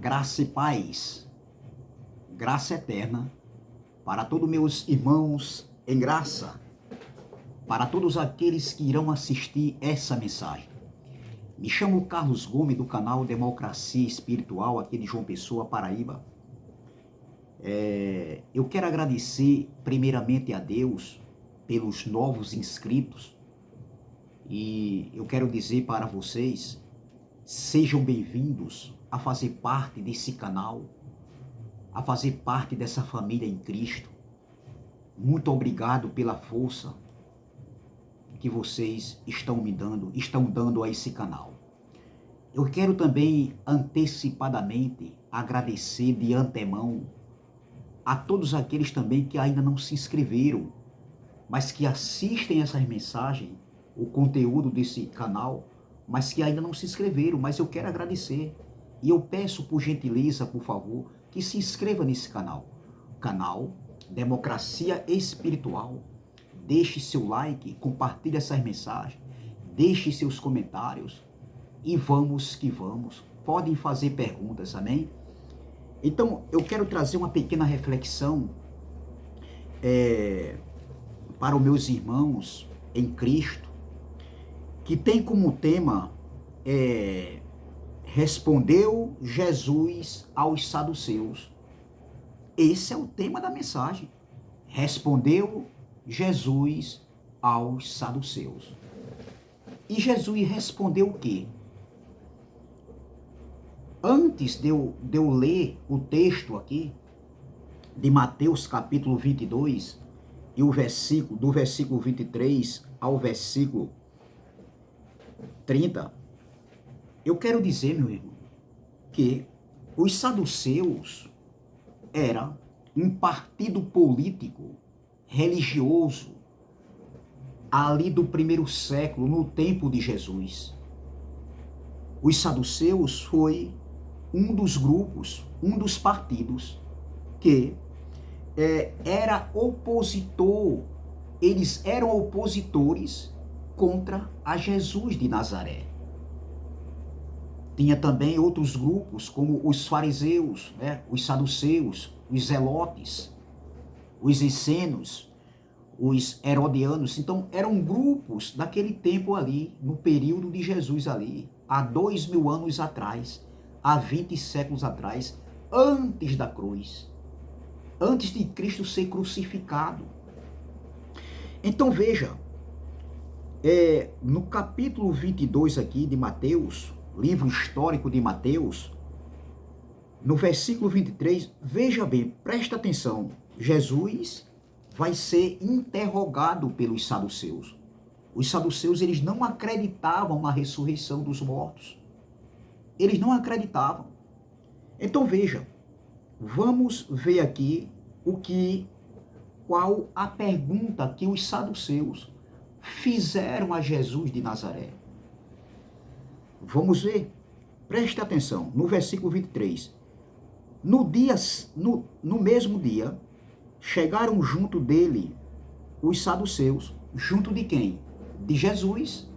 Graça e paz, graça eterna para todos meus irmãos em graça, para todos aqueles que irão assistir essa mensagem. Me chamo Carlos Gomes, do canal Democracia Espiritual, aqui de João Pessoa, Paraíba. Eu quero agradecer primeiramente a Deus pelos novos inscritos e eu quero dizer para vocês, sejam bem-vindos a fazer parte desse canal, a fazer parte dessa família em Cristo. Muito obrigado pela força que vocês estão dando a esse canal. Eu quero também antecipadamente agradecer de antemão a todos aqueles também que ainda não se inscreveram, mas que assistem essas mensagens, o conteúdo desse canal, mas que ainda não se inscreveram, mas eu quero agradecer. E eu peço por gentileza, por favor, que se inscreva nesse canal. Canal Democracia Espiritual. Deixe seu like, compartilhe essas mensagens, deixe seus comentários e vamos que vamos. Podem fazer perguntas, amém? Então, eu quero trazer uma pequena reflexão para os meus irmãos em Cristo, que tem como tema respondeu Jesus aos saduceus. Esse é o tema da mensagem. Respondeu Jesus aos saduceus. E Jesus respondeu o quê? Antes de eu ler o texto aqui, de Mateus capítulo 22, e do versículo 23 ao versículo 30, eu quero dizer, meu irmão, que os saduceus era um partido político, religioso, ali do primeiro século, no tempo de Jesus. Os saduceus foi um dos grupos, um dos partidos que era opositor, eles eram opositores contra a Jesus de Nazaré. Tinha também outros grupos, como os fariseus, os saduceus, os zelotes, os essenos, os herodianos. Então, eram grupos daquele tempo ali, no período de Jesus ali, há 2000 anos atrás, há 20 séculos atrás, antes da cruz, antes de Cristo ser crucificado. Então, veja, no capítulo 22 aqui de Mateus, livro histórico de Mateus, no versículo 23, veja bem, presta atenção, Jesus vai ser interrogado pelos saduceus. Os saduceus, eles não acreditavam na ressurreição dos mortos. Eles não acreditavam. Então veja, vamos ver aqui qual a pergunta que os saduceus fizeram a Jesus de Nazaré. Vamos ver, preste atenção, no versículo 23. No mesmo dia, chegaram junto dele os saduceus. Junto de quem? De Jesus.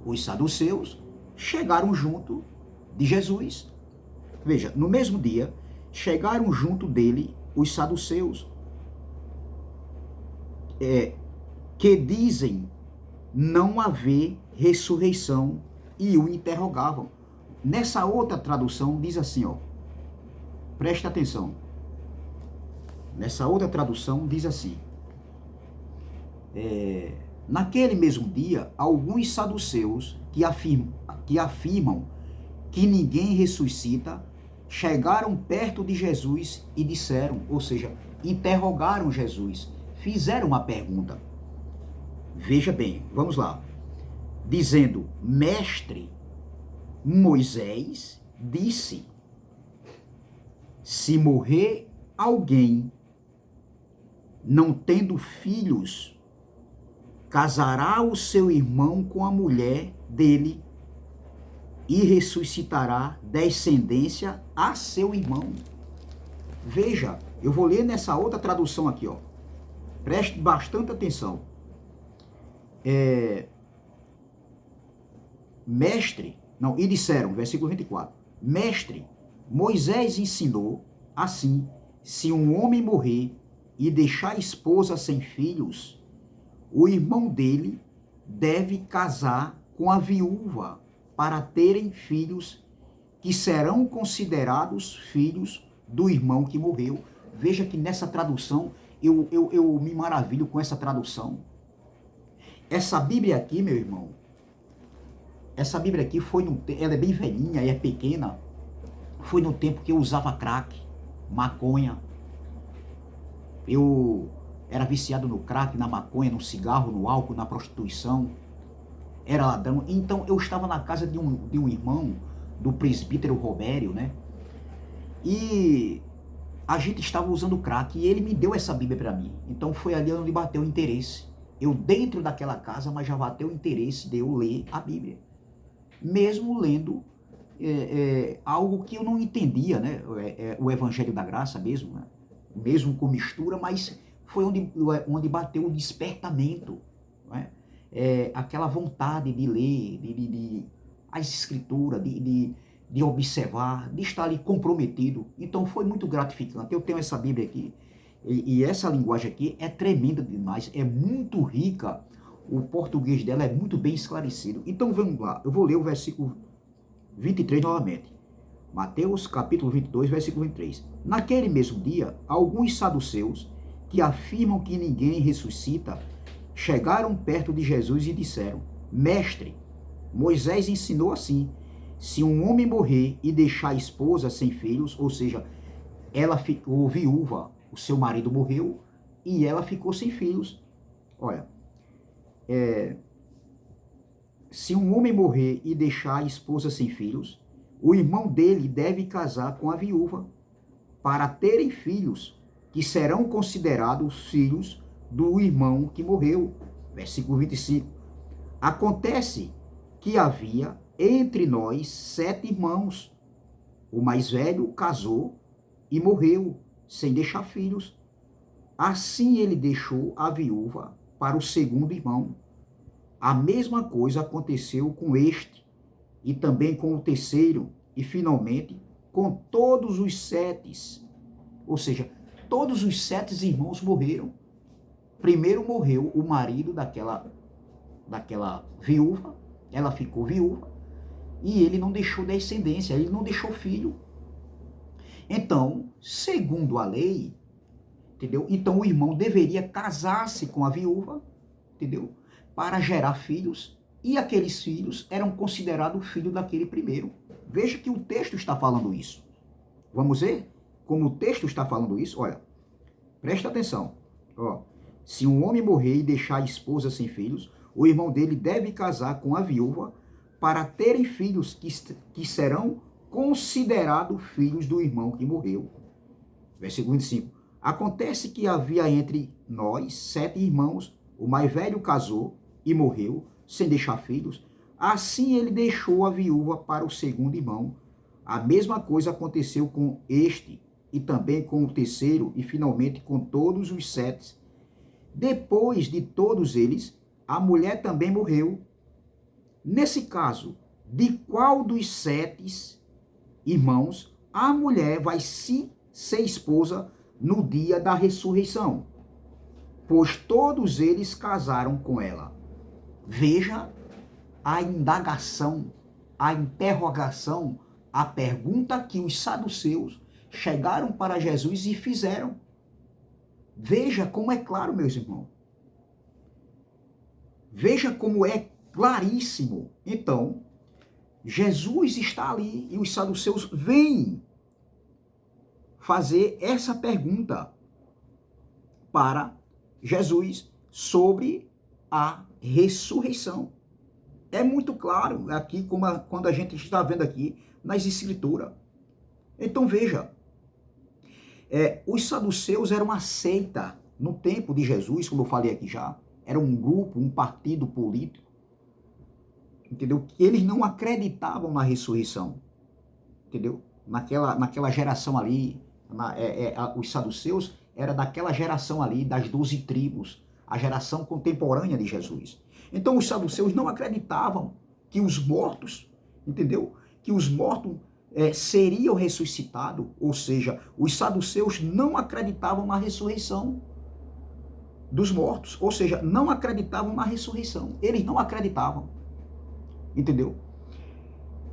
Os saduceus chegaram junto de Jesus. Veja, no mesmo dia, chegaram junto dele os saduceus, que dizem não haver ressurreição, e o interrogavam. Nessa outra tradução diz assim, presta atenção. Nessa outra tradução diz assim, naquele mesmo dia, alguns saduceus que afirmam que ninguém ressuscita, chegaram perto de Jesus e disseram, ou seja, interrogaram Jesus, fizeram uma pergunta. Veja bem, vamos lá. Dizendo, mestre, Moisés disse, se morrer alguém não tendo filhos, casará o seu irmão com a mulher dele e ressuscitará descendência a seu irmão. Veja, eu vou ler nessa outra tradução aqui, preste bastante atenção. Mestre, não, e disseram, versículo 24, mestre, Moisés ensinou assim: se um homem morrer e deixar a esposa sem filhos, o irmão dele deve casar com a viúva para terem filhos que serão considerados filhos do irmão que morreu. Veja que nessa tradução, eu me maravilho com essa tradução. Essa Bíblia aqui, meu irmão, essa Bíblia aqui ela é bem velhinha e é pequena. Foi no tempo que eu usava crack, maconha. Eu era viciado no crack, na maconha, no cigarro, no álcool, na prostituição. Era ladrão. Então eu estava na casa de um irmão, do presbítero Robério, né? E a gente estava usando crack e ele me deu essa Bíblia para mim. Então foi ali onde bateu o interesse. Eu dentro daquela casa, mas já bateu o interesse de eu ler a Bíblia. Mesmo lendo algo que eu não entendia, né? O Evangelho da Graça mesmo, né? Mesmo com mistura, mas foi onde bateu o despertamento, né? Aquela vontade de ler, as escrituras, de observar, de estar ali comprometido. Então foi muito gratificante. Eu tenho essa Bíblia aqui, e essa linguagem aqui é tremenda demais, é muito rica, o português dela é muito bem esclarecido. Então vamos lá, eu vou ler o versículo 23 novamente. Mateus capítulo 22, versículo 23. Naquele mesmo dia, alguns saduceus, que afirmam que ninguém ressuscita, chegaram perto de Jesus e disseram: Mestre, Moisés ensinou assim: se um homem morrer e deixar a esposa sem filhos, ou seja, ela ficou viúva, o seu marido morreu e ela ficou sem filhos. Olha, se um homem morrer e deixar a esposa sem filhos, o irmão dele deve casar com a viúva para terem filhos que serão considerados filhos do irmão que morreu. Versículo 25. Acontece que havia entre nós 7 irmãos. O mais velho casou e morreu sem deixar filhos. Assim ele deixou a viúva para o segundo irmão. A mesma coisa aconteceu com este, e também com o terceiro, e finalmente com todos os 7. Ou seja, todos os 7 irmãos morreram. Primeiro morreu o marido daquela viúva, ela ficou viúva, e ele não deixou descendência, ele não deixou filho. Então, segundo a lei, entendeu? Então o irmão deveria casar-se com a viúva, entendeu? Para gerar filhos, e aqueles filhos eram considerados filhos daquele primeiro. Veja que o texto está falando isso. Vamos ver como o texto está falando isso? Olha, presta atenção. Ó, se um homem morrer e deixar a esposa sem filhos, o irmão dele deve casar com a viúva para terem filhos que serão considerados filhos do irmão que morreu. Versículo 25. Acontece que havia entre nós 7 irmãos, o mais velho casou e morreu, sem deixar filhos. Assim ele deixou a viúva para o segundo irmão. A mesma coisa aconteceu com este, e também com o terceiro, e finalmente com todos os 7. Depois de todos eles, a mulher também morreu. Nesse caso, de qual dos 7 irmãos a mulher vai ser esposa no dia da ressurreição? Pois todos eles casaram com ela. Veja a indagação, a interrogação, a pergunta que os saduceus chegaram para Jesus e fizeram. Veja como é claro, meus irmãos. Veja como é claríssimo. Então, Jesus está ali e os saduceus vêm fazer essa pergunta para Jesus sobre a ressurreição. É muito claro aqui, quando a gente está vendo aqui nas escrituras. Então veja, os saduceus eram uma seita no tempo de Jesus, como eu falei aqui já, era um grupo, um partido político, entendeu? Que eles não acreditavam na ressurreição, entendeu? Naquela geração ali, os saduceus era daquela geração ali, das 12 tribos, a geração contemporânea de Jesus. Então os saduceus não acreditavam que os mortos, entendeu? Que os mortos seriam ressuscitados, ou seja, os saduceus não acreditavam na ressurreição dos mortos, ou seja, não acreditavam na ressurreição, eles não acreditavam, entendeu?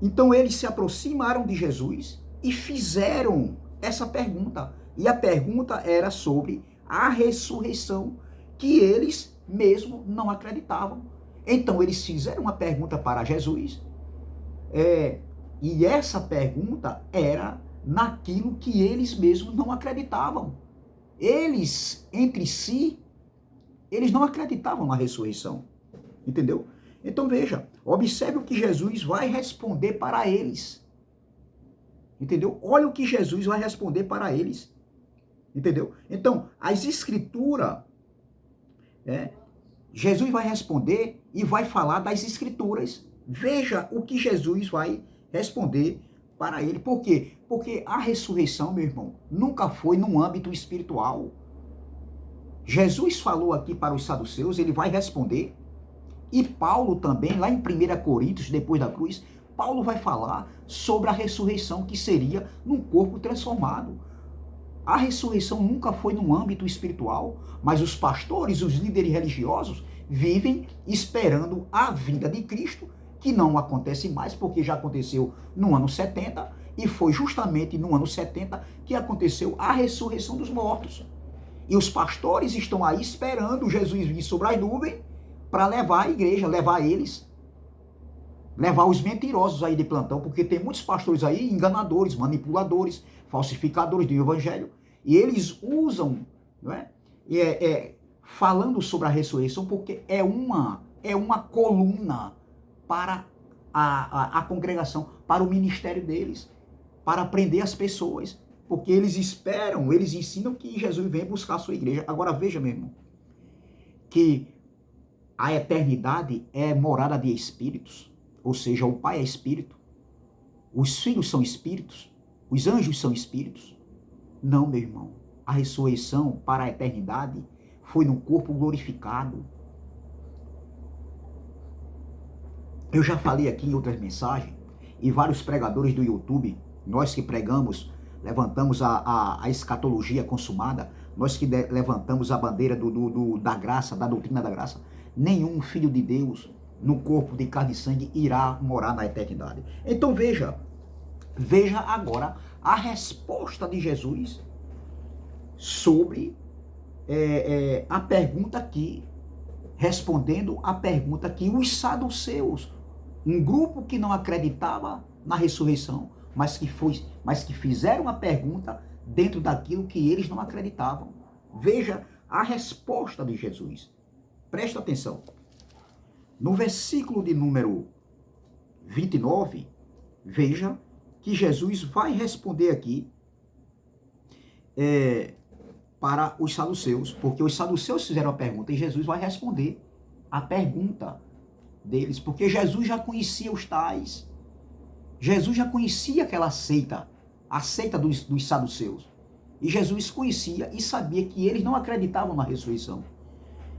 Então eles se aproximaram de Jesus e fizeram essa pergunta, e a pergunta era sobre a ressurreição, que eles mesmo não acreditavam. Então eles fizeram uma pergunta para Jesus, e essa pergunta era naquilo que eles mesmos não acreditavam. Eles, entre si, eles não acreditavam na ressurreição, entendeu? Então veja, observe o que Jesus vai responder para eles, entendeu? Olha o que Jesus vai responder para eles, entendeu? Então, as escrituras, Jesus vai responder e vai falar das escrituras. Veja o que Jesus vai responder para ele. Por quê? Porque a ressurreição, meu irmão, nunca foi num âmbito espiritual. Jesus falou aqui para os saduceus, ele vai responder. E Paulo também, lá em 1 Coríntios, depois da cruz, Paulo vai falar sobre a ressurreição, que seria num corpo transformado. A ressurreição nunca foi num âmbito espiritual, mas os pastores, os líderes religiosos, vivem esperando a vinda de Cristo, que não acontece mais, porque já aconteceu no ano 70, e foi justamente no ano 70 que aconteceu a ressurreição dos mortos. E os pastores estão aí esperando Jesus vir sobre as nuvens para levar a igreja, levar eles, levar os mentirosos aí de plantão, porque tem muitos pastores aí enganadores, manipuladores, falsificadores do evangelho, e eles usam, não é? Falando sobre a ressurreição, porque é uma coluna para a congregação, para o ministério deles, para prender as pessoas, porque eles esperam, eles ensinam que Jesus vem buscar a sua igreja. Agora veja, meu irmão, que a eternidade é morada de espíritos, ou seja, o Pai é espírito, os filhos são espíritos, os anjos são espíritos. Não, meu irmão, a ressurreição para a eternidade foi no corpo glorificado. Eu já falei aqui em outras mensagens, e vários pregadores do YouTube, nós que pregamos, levantamos a escatologia consumada, nós que levantamos a bandeira da graça, da doutrina da graça, nenhum filho de Deus no corpo de carne e sangue irá morar na eternidade. Então veja agora a resposta de Jesus sobre a pergunta aqui, respondendo a pergunta que os saduceus, um grupo que não acreditava na ressurreição, mas que fizeram a pergunta dentro daquilo que eles não acreditavam. Veja a resposta de Jesus. Presta atenção. No versículo de número 29, veja que Jesus vai responder aqui para os saduceus, porque os saduceus fizeram a pergunta e Jesus vai responder a pergunta deles, porque Jesus já conhecia os tais, Jesus já conhecia aquela seita, a seita dos saduceus, e Jesus conhecia e sabia que eles não acreditavam na ressurreição.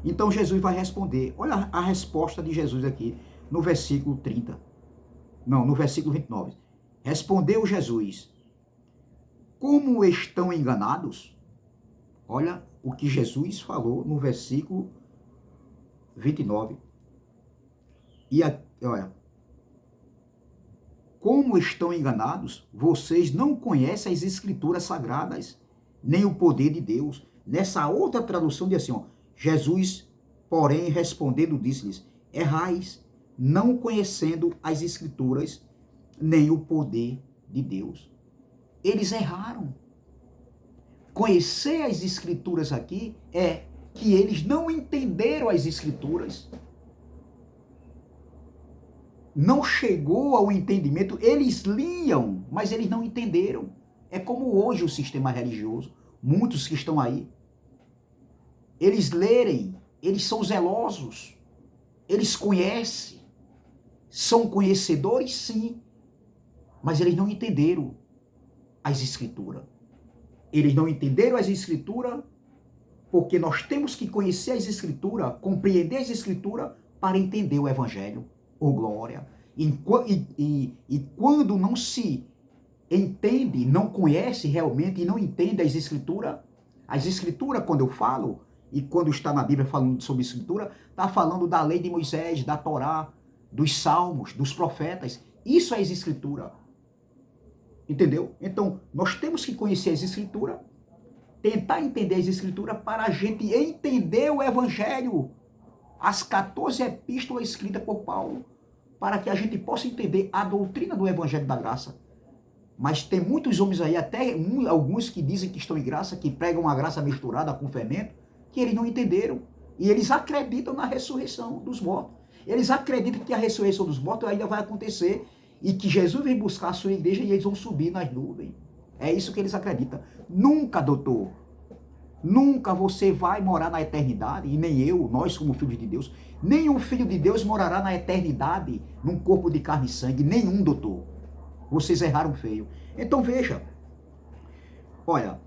Então Jesus vai responder. Olha a resposta de Jesus aqui no versículo 30. Não, no versículo 29. Respondeu Jesus: como estão enganados? Olha o que Jesus falou no versículo 29. E olha, como estão enganados, vocês não conhecem as escrituras sagradas, nem o poder de Deus. Nessa outra tradução diz assim, ó, Jesus, porém, respondendo, disse-lhes: errais, não conhecendo as escrituras, nem o poder de Deus. Eles erraram. Conhecer as escrituras aqui é que eles não entenderam as escrituras. Não chegou ao entendimento. Eles liam, mas eles não entenderam. É como hoje o sistema religioso. Muitos que estão aí, eles lerem, eles são zelosos, eles conhecem, são conhecedores sim, mas eles não entenderam as escrituras. Eles não entenderam as escrituras porque nós temos que conhecer as escrituras, compreender as escrituras para entender o evangelho. Oh glória! E quando não se entende, não conhece realmente e não entende as escrituras. As escrituras, quando eu falo, e quando está na Bíblia falando sobre escritura, está falando da lei de Moisés, da Torá, dos salmos, dos profetas. Isso é as escrituras. Entendeu? Então, nós temos que conhecer as escrituras, tentar entender as escrituras para a gente entender o evangelho, as 14 epístolas escritas por Paulo, para que a gente possa entender a doutrina do evangelho da graça. Mas tem muitos homens aí, até alguns que dizem que estão em graça, que pregam a graça misturada com fermento, que eles não entenderam. E eles acreditam na ressurreição dos mortos. Eles acreditam que a ressurreição dos mortos ainda vai acontecer e que Jesus vem buscar a sua igreja e eles vão subir nas nuvens. É isso que eles acreditam. Nunca, doutor, nunca você vai morar na eternidade, e nem eu, nós como filhos de Deus, nenhum filho de Deus morará na eternidade num corpo de carne e sangue, nenhum, doutor. Vocês erraram feio. Então veja, olha,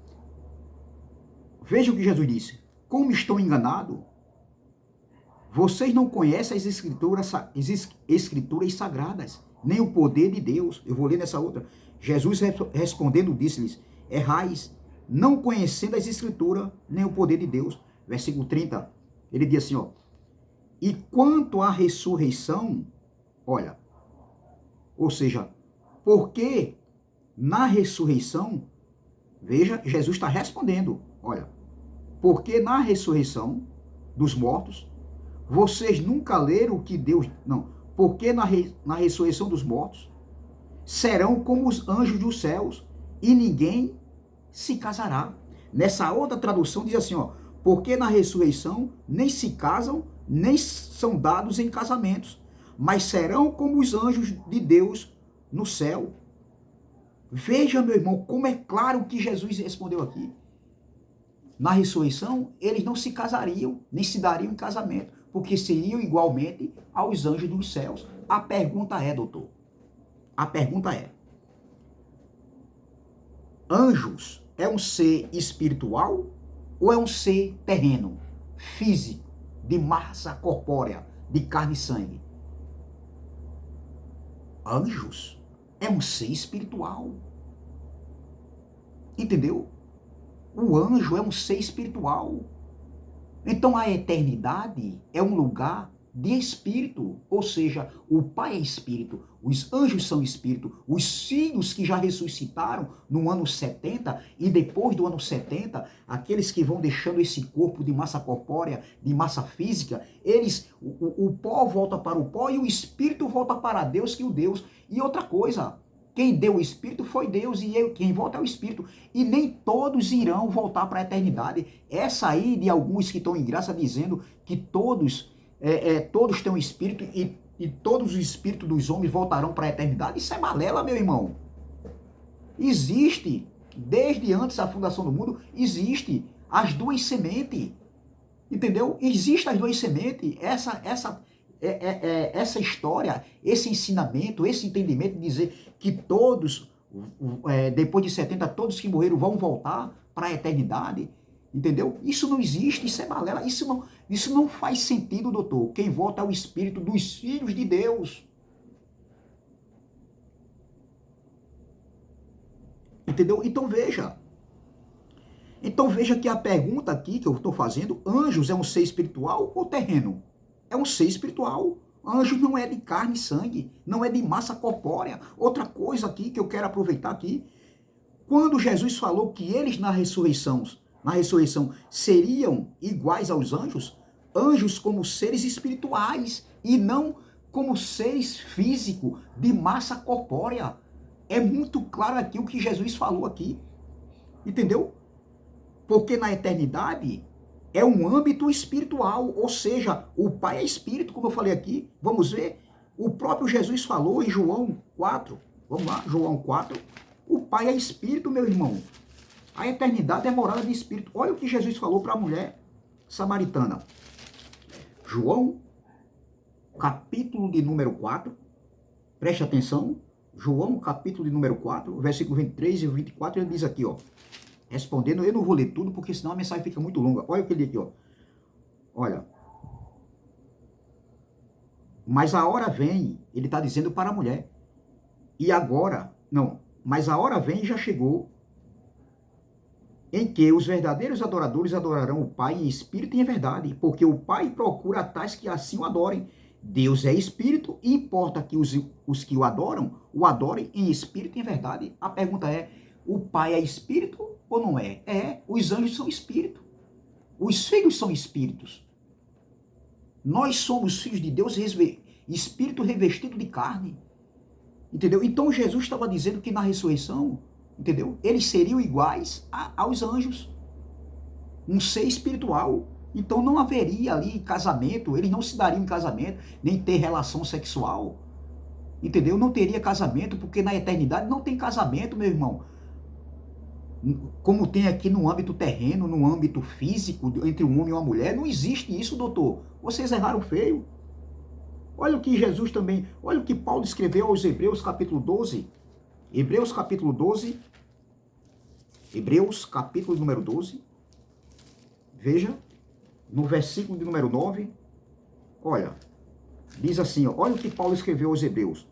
veja o que Jesus disse. Como estão enganados, vocês não conhecem as escrituras sagradas, nem o poder de Deus. Eu vou ler nessa outra. Jesus respondendo disse-lhes, errais, não conhecendo as escrituras, nem o poder de Deus. Versículo 30, ele diz assim, ó, e quanto à ressurreição, olha, ou seja, porque na ressurreição, veja, Jesus está respondendo, olha, porque na ressurreição dos mortos, vocês nunca leram o que Deus... Não, porque na ressurreição dos mortos, serão como os anjos dos céus, e ninguém se casará. Nessa outra tradução diz assim, ó, porque na ressurreição nem se casam, nem são dados em casamentos, mas serão como os anjos de Deus no céu. Veja, meu irmão, como é claro o que Jesus respondeu aqui. Na ressurreição, eles não se casariam, nem se dariam em casamento, porque seriam igualmente aos anjos dos céus. A pergunta é, doutor, a pergunta é, anjos é um ser espiritual ou é um ser terreno, físico, de massa corpórea, de carne e sangue? Anjos é um ser espiritual. Entendeu? O anjo é um ser espiritual. Então a eternidade é um lugar de espírito, ou seja, o Pai é espírito, os anjos são espírito, os filhos que já ressuscitaram no ano 70 e depois do ano 70, aqueles que vão deixando esse corpo de massa corpórea, de massa física, eles, o pó volta para o pó e o espírito volta para Deus que o Deus. E outra coisa, quem deu o Espírito foi Deus e quem volta é o Espírito. E nem todos irão voltar para a eternidade. Essa aí de alguns que estão em graça dizendo que todos têm um Espírito e todos os Espíritos dos homens voltarão para a eternidade. Isso é balela, meu irmão. Existe, desde antes da fundação do mundo, existe as duas sementes. Entendeu? Existem as duas sementes. Essa história, esse ensinamento, esse entendimento de dizer que todos, depois de 70, todos que morreram vão voltar para a eternidade, entendeu? Isso não existe, isso é balela, isso não faz sentido, doutor. Quem volta é o Espírito dos filhos de Deus. Entendeu? Então veja que a pergunta aqui que eu estou fazendo, anjos é um ser espiritual ou terreno? É um ser espiritual. Anjo não é de carne e sangue, não é de massa corpórea. Outra coisa aqui que eu quero aproveitar aqui, quando Jesus falou que eles na ressurreição seriam iguais aos anjos, anjos como seres espirituais e não como seres físicos de massa corpórea. É muito claro aqui o que Jesus falou aqui. Entendeu? Porque na eternidade é um âmbito espiritual, ou seja, o Pai é espírito, como eu falei aqui. Vamos ver? O próprio Jesus falou em João 4. Vamos lá, João 4. O Pai é espírito, meu irmão. A eternidade é morada de espírito. Olha o que Jesus falou para a mulher samaritana. João, capítulo de número 4. Preste atenção. João, capítulo de número 4, versículo 23 e 24, ele diz aqui, ó. Respondendo, eu não vou ler tudo, porque senão a mensagem fica muito longa. Olha o que ele diz aqui, ó. Olha. Mas a hora vem, ele está dizendo para a mulher. E agora, não, Mas a hora vem e já chegou em que os verdadeiros adoradores adorarão o Pai em espírito e em verdade, porque o Pai procura tais que assim o adorem. Deus é espírito e importa que os que o adorem em espírito e em verdade. A pergunta é, o Pai é espírito ou não é? É, os anjos são espírito. Os filhos são espíritos. Nós somos filhos de Deus, espírito revestido de carne. Entendeu? Então Jesus estava dizendo que na ressurreição, entendeu? Eles seriam iguais aos anjos. Um ser espiritual. Então não haveria ali casamento, eles não se dariam em casamento, nem ter relação sexual. Entendeu? Não teria casamento, porque na eternidade não tem casamento, meu irmão. Como tem aqui no âmbito terreno, no âmbito físico, entre um homem e uma mulher, não existe isso, doutor. Vocês erraram feio. Olha o que Jesus também, olha o que Paulo escreveu aos Hebreus capítulo 12. Hebreus capítulo 12. Hebreus capítulo número 12. Veja, no versículo de número 9. Olha, diz assim, olha o que Paulo escreveu aos Hebreus.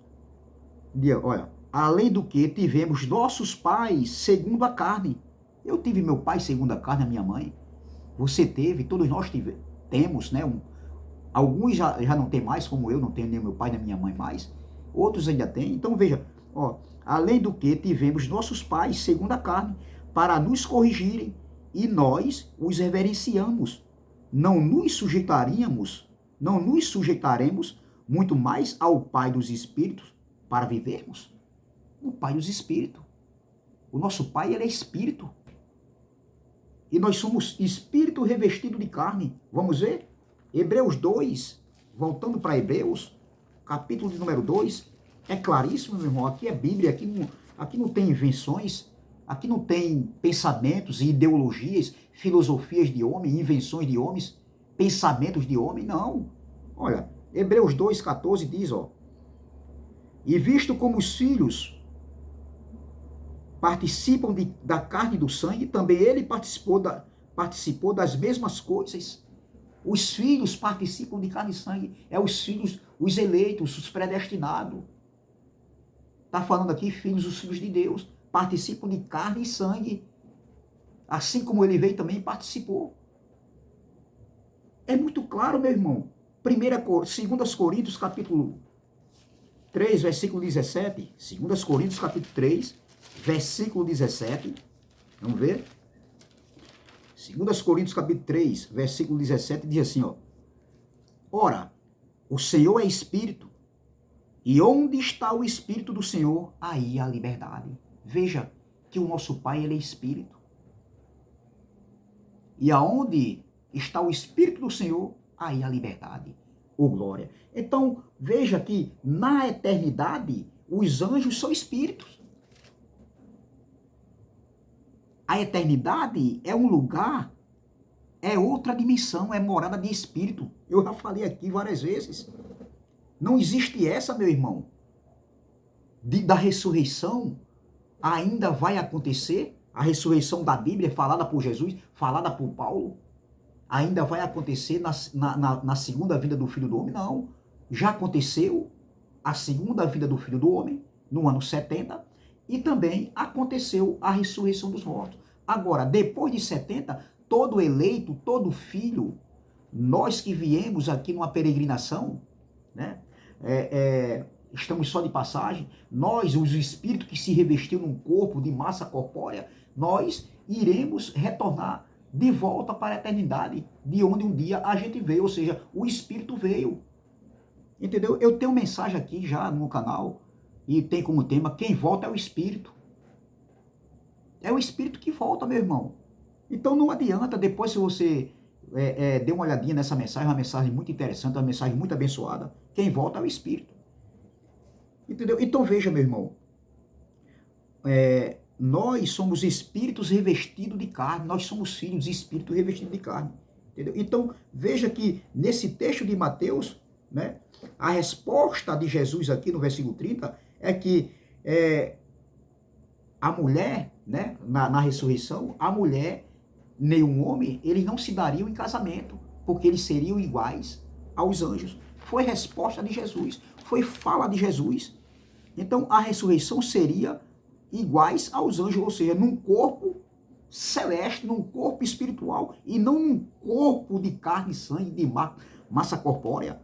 Olha, além do que tivemos nossos pais segundo a carne. Eu tive meu pai segundo a carne, a minha mãe. Você teve, todos nós temos, né? Alguns já não tem mais, como eu, não tenho nem meu pai nem minha mãe mais. Outros ainda têm. Então veja, ó, além do que tivemos nossos pais segundo a carne, para nos corrigirem, e nós os reverenciamos. Não nos sujeitaremos muito mais ao Pai dos Espíritos para vivermos? O Pai dos Espíritos. O nosso Pai, ele é Espírito. E nós somos Espírito revestido de carne. Vamos ver? Hebreus 2, voltando para Hebreus, capítulo de número 2, é claríssimo, meu irmão, aqui é Bíblia, aqui não tem invenções, aqui não tem pensamentos e ideologias, filosofias de homem, invenções de homens, pensamentos de homem, não. Olha, Hebreus 2,14 diz, ó, e visto como os filhos participam da carne e do sangue, também ele participou das mesmas coisas. Os filhos participam de carne e sangue. É os filhos, os eleitos, os predestinados. Está falando aqui, filhos, os filhos de Deus, participam de carne e sangue. Assim como ele veio também participou. É muito claro, meu irmão. 2 Coríntios, capítulo 3, versículo 17. 2 Coríntios, capítulo 3, versículo 17. Vamos ver? 2 Coríntios capítulo 3, versículo 17, diz assim, ó. Ora, o Senhor é Espírito, e onde está o Espírito do Senhor, aí há liberdade. Veja que o nosso Pai, ele é Espírito. E aonde está o Espírito do Senhor, aí há liberdade, ou glória. Então, veja que na eternidade, os anjos são espíritos. A eternidade é um lugar, é outra dimensão, é morada de espírito. Eu já falei aqui várias vezes. Não existe essa, meu irmão. Da ressurreição ainda vai acontecer. A ressurreição da Bíblia, falada por Jesus, falada por Paulo, ainda vai acontecer na segunda vinda do Filho do Homem? Não. Já aconteceu a segunda vinda do Filho do Homem, no ano 70, e também aconteceu a ressurreição dos mortos. Agora, depois de 70, todo eleito, todo filho, nós que viemos aqui numa peregrinação, né, estamos só de passagem, nós, os espíritos que se revestiu num corpo de massa corpórea, nós iremos retornar de volta para a eternidade, de onde um dia a gente veio, ou seja, o espírito veio. Entendeu? Eu tenho mensagem aqui já no canal, e tem como tema, quem volta é o Espírito. É o Espírito que volta, meu irmão. Então não adianta, depois se você der uma olhadinha nessa mensagem, uma mensagem muito interessante, uma mensagem muito abençoada, quem volta é o Espírito. Entendeu? Então veja, meu irmão, nós somos espíritos revestidos de carne, nós somos filhos de espírito revestido de carne. Entendeu? Então veja que nesse texto de Mateus, né, a resposta de Jesus aqui no versículo 30 é que a mulher, né, na ressurreição, a mulher, nenhum homem, eles não se dariam em casamento, porque eles seriam iguais aos anjos. Foi resposta de Jesus, foi fala de Jesus. Então a ressurreição seria iguais aos anjos, ou seja, num corpo celeste, num corpo espiritual, e não num corpo de carne e sangue, de massa corpórea.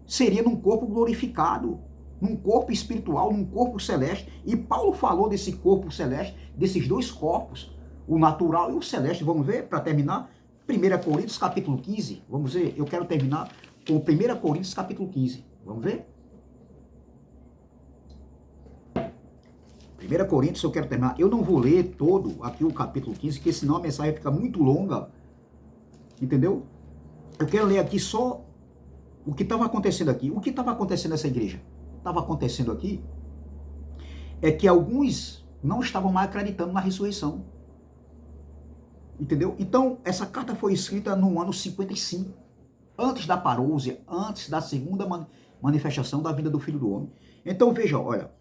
Seria num corpo glorificado, num corpo espiritual, num corpo celeste. E Paulo falou desse corpo celeste, desses dois corpos, o natural e o celeste. Vamos ver, para terminar, 1 Coríntios capítulo 15. Vamos ver, eu quero terminar com 1 Coríntios capítulo 15. Vamos ver? 1 Coríntios eu quero terminar. Eu não vou ler todo aqui o capítulo 15, porque senão a mensagem fica muito longa. Entendeu? Eu quero ler aqui só o que estava acontecendo aqui. O que estava acontecendo nessa igreja? Estava acontecendo aqui é que alguns não estavam mais acreditando na ressurreição. Entendeu? Então, essa carta foi escrita no ano 55, antes da parousia, antes da segunda manifestação da vinda do Filho do Homem. Então, veja, olha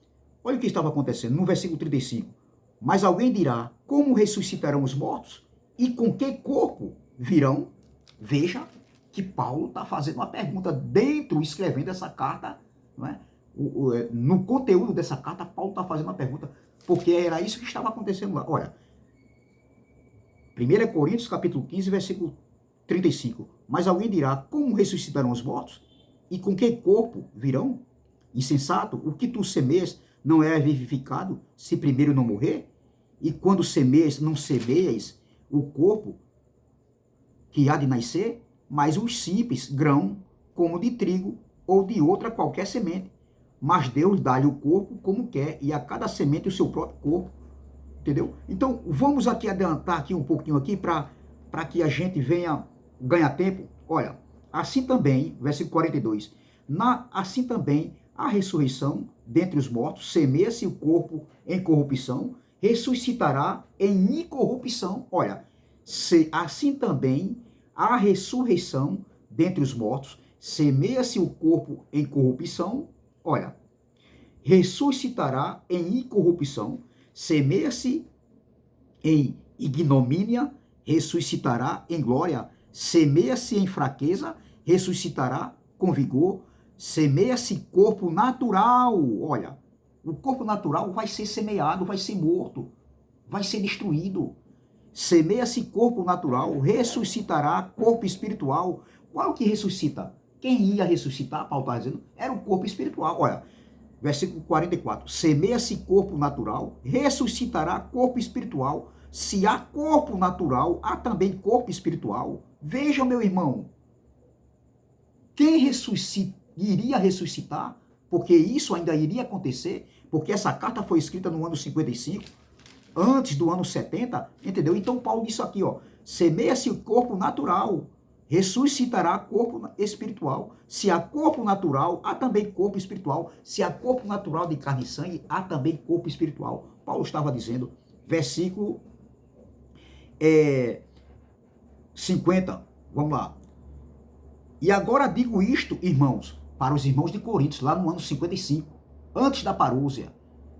o que estava acontecendo no versículo 35. Mas alguém dirá, como ressuscitarão os mortos? E com que corpo virão? Veja que Paulo está fazendo uma pergunta dentro, escrevendo essa carta, não é? No conteúdo dessa carta, Paulo está fazendo uma pergunta, porque era isso que estava acontecendo lá. Olha, 1 Coríntios capítulo 15, versículo 35. Mas alguém dirá, como ressuscitarão os mortos? E com que corpo virão? Insensato, o que tu semeias não é vivificado, se primeiro não morrer? E quando semeias, não semeias o corpo que há de nascer? Mas os simples grão, como de trigo, ou de outra qualquer semente. Mas Deus dá-lhe o corpo como quer, e a cada semente o seu próprio corpo. Entendeu? Então, vamos aqui adiantar aqui um pouquinho aqui, para que a gente venha ganhar tempo. Olha, assim também, versículo 42, assim também a ressurreição dentre os mortos, semeia-se o corpo em corrupção, ressuscitará em incorrupção. Olha, assim também a ressurreição dentre os mortos, semeia-se o corpo em corrupção, olha, ressuscitará em incorrupção, semeia-se em ignomínia, ressuscitará em glória, semeia-se em fraqueza, ressuscitará com vigor, semeia-se corpo natural, olha, o corpo natural vai ser semeado, vai ser morto, vai ser destruído. Semeia-se corpo natural, ressuscitará corpo espiritual. Qual que ressuscita? Quem ia ressuscitar, Paulo está dizendo, era o corpo espiritual. Olha, versículo 44. Semeia-se corpo natural, ressuscitará corpo espiritual. Se há corpo natural, há também corpo espiritual. Veja, meu irmão, quem iria ressuscitar, porque isso ainda iria acontecer, porque essa carta foi escrita no ano 55, antes do ano 70, entendeu? Então Paulo disse aqui, ó, semeia-se o corpo natural, ressuscitará corpo espiritual. Se há corpo natural, há também corpo espiritual. Se há corpo natural de carne e sangue, há também corpo espiritual. Paulo estava dizendo, versículo 50, vamos lá. E agora digo isto, irmãos, para os irmãos de Coríntios, lá no ano 55, antes da parousia.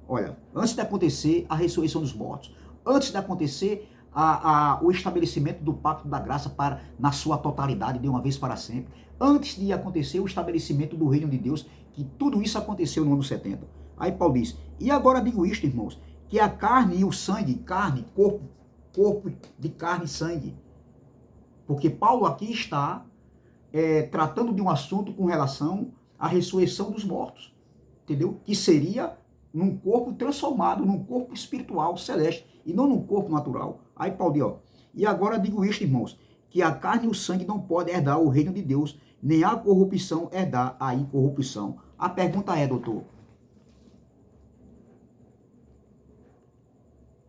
Olha, antes de acontecer a ressurreição dos mortos, antes de acontecer o estabelecimento do pacto da graça na sua totalidade, de uma vez para sempre, antes de acontecer o estabelecimento do reino de Deus, que tudo isso aconteceu no ano 70. Aí Paulo diz, e agora digo isto, irmãos, que a carne e o sangue, carne, corpo de carne e sangue, porque Paulo aqui está tratando de um assunto com relação à ressurreição dos mortos, entendeu? Que seria num corpo transformado, num corpo espiritual, celeste, e não num corpo natural. Aí Paulo diz, ó, e agora digo isto, irmãos, que a carne e o sangue não podem herdar o reino de Deus, nem a corrupção herdar a incorrupção. A pergunta é, doutor,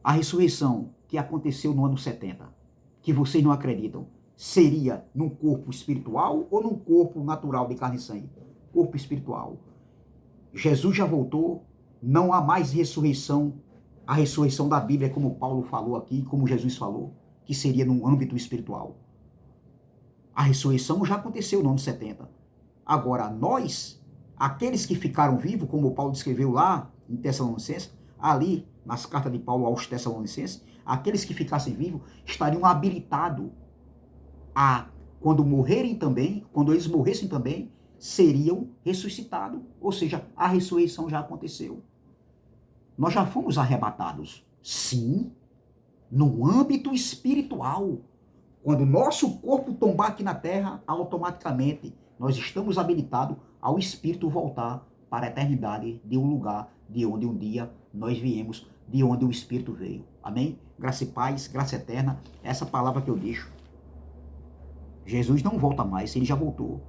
a ressurreição que aconteceu no ano 70, que vocês não acreditam, seria num corpo espiritual ou num corpo natural de carne e sangue? Corpo espiritual. Jesus já voltou, não há mais ressurreição, a ressurreição da Bíblia, como Paulo falou aqui, como Jesus falou, que seria num âmbito espiritual. A ressurreição já aconteceu no ano 70. Agora, nós, aqueles que ficaram vivos, como Paulo descreveu lá em Tessalonicenses, ali nas cartas de Paulo aos Tessalonicenses, aqueles que ficassem vivos estariam habilitados a, quando morrerem também, quando eles morressem também, seriam ressuscitados. Ou seja, a ressurreição já aconteceu. Nós já fomos arrebatados. Sim, no âmbito espiritual. Quando o nosso corpo tombar aqui na terra, automaticamente nós estamos habilitados ao Espírito voltar para a eternidade de um lugar de onde um dia nós viemos, de onde o Espírito veio. Amém? Graça e paz, graça eterna, essa palavra que eu deixo. Jesus não volta mais, ele já voltou.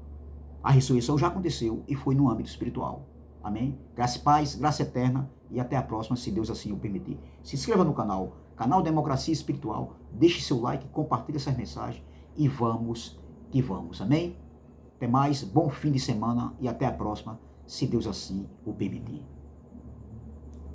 A ressurreição já aconteceu e foi no âmbito espiritual. Amém? Graça e paz, graça eterna e até a próxima, se Deus assim o permitir. Se inscreva no canal Democracia Espiritual, deixe seu like, compartilhe essas mensagens e vamos que vamos. Amém? Até mais, bom fim de semana e até a próxima, se Deus assim o permitir.